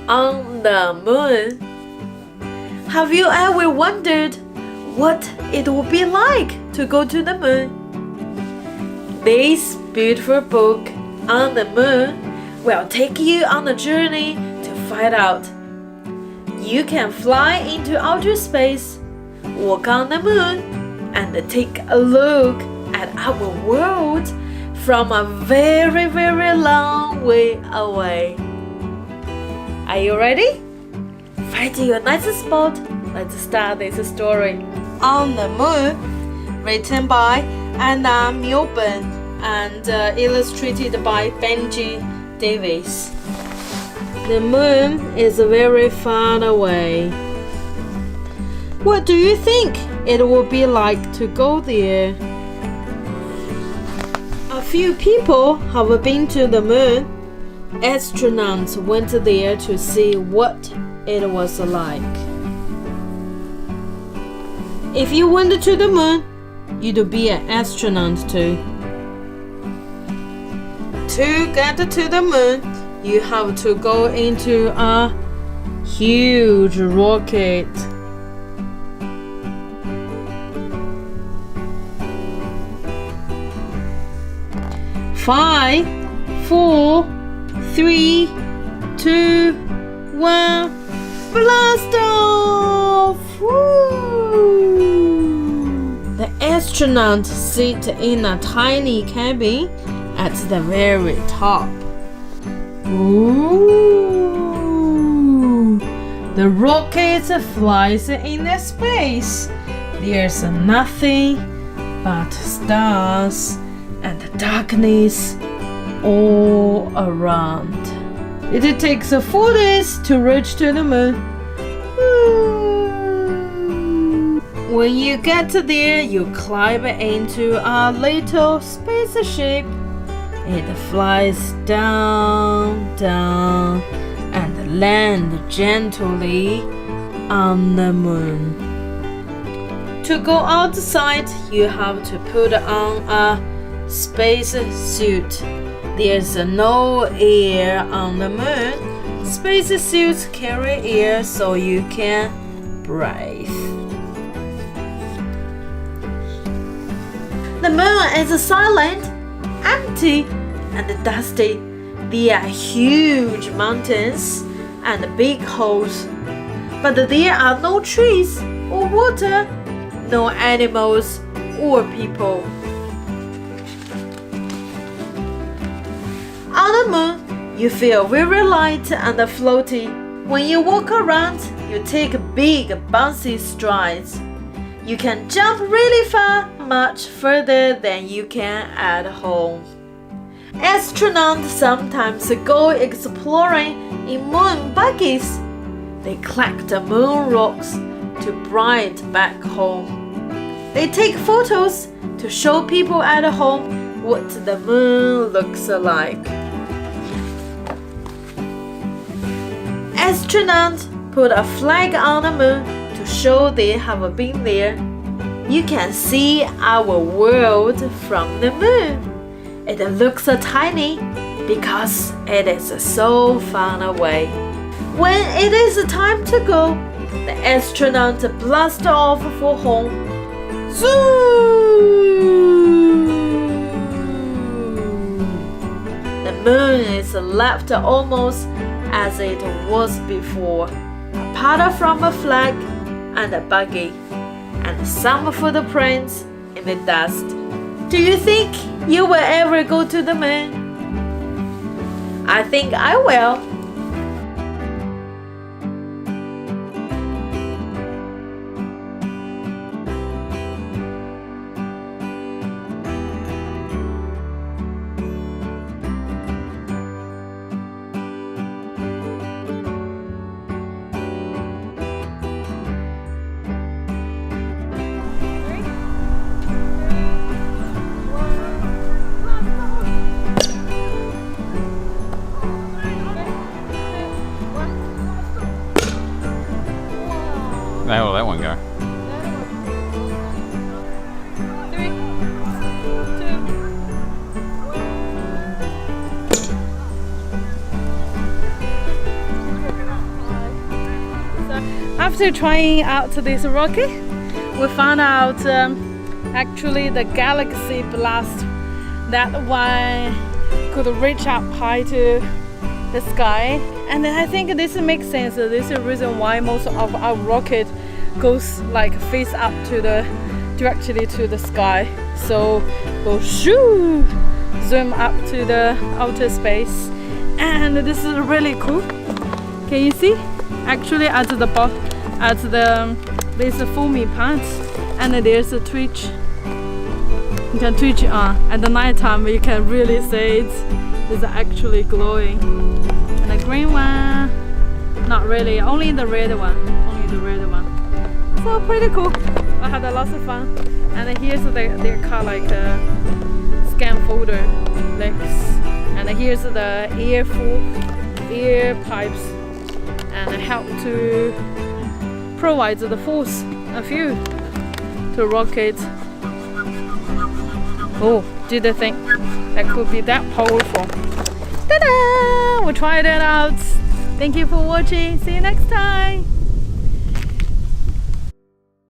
on the moon. Have you ever wondered what it would be like to go to the moon? This beautiful book on the moon will take you on a journey to find out. You can fly into outer space, walk on the moon, and take a look at our world from a very, very long way away. Are you ready? Find your nice spot. Let's start this story. On the Moon, written by Anna Milbourne and illustrated by Benji Davis. The moon is very far away. What do you think it would be like to go there? A few people have been to the moon. Astronauts went there to see what it was like. If you went to the moon, you'd be an astronaut too. To get to the moon, you have to go into a huge rocket. Five, 4, 3, 2, 1, blast off! Woo! The astronauts sit in a tiny cabin at the very top. Ooh! The rocket flies in space. There's nothing but stars and darkness all around. It takes 4 days to reach to the moon. When you get there, you climb into a little spaceship. It flies down, down, and lands gently on the moon. To go outside, you have to put on a space suit. There's no air on the moon. Space suits carry air so you can breathe. The moon is silent, empty, and dusty. There are huge mountains and big holes, but there are no trees or water, no animals or people. On the moon, you feel very light and floaty. When you walk around, you take big bouncy strides. You can jump really far, much further than you can at home. Astronauts sometimes go exploring in moon buggies. They collect moon rocks to bring it back home. They take photos to show people at home what the moon looks like. Astronauts put a flag on the moon to show they have been there. You can see our world from the moon. It looks tiny because it is so far away. When it is time to go, the astronauts blast off for home. Zoom! The moon is left almost as it was before, apart from a flag and a buggy, and some footprints in the dust. Do you think you will ever go to the moon? I think I will. How will that one go? 3, 2, 1. after trying out this rocket, we found out actually the galaxy blast, that one could reach up high to the sky, and I think this makes sense. This is the reason why most of our rocket goes like face up to the directly to the sky. So we'll shoo, zoom up to the outer space, and this is really cool. Can you see? Actually, at the bottom, there's a foamy part, and there's a twitch. You can twitch it on. At the night time, you can really see it's actually glowing. And the green one, not really. Only the red one. Only the red one. So pretty cool. I had a lot of fun. And here's their car like scan folder legs. And here's the air pipes, and help to provide the force and fuel to rocket. Oh, didn't think that could be that powerful. Ta-da! We tried it out. Thank you for watching. See you next time.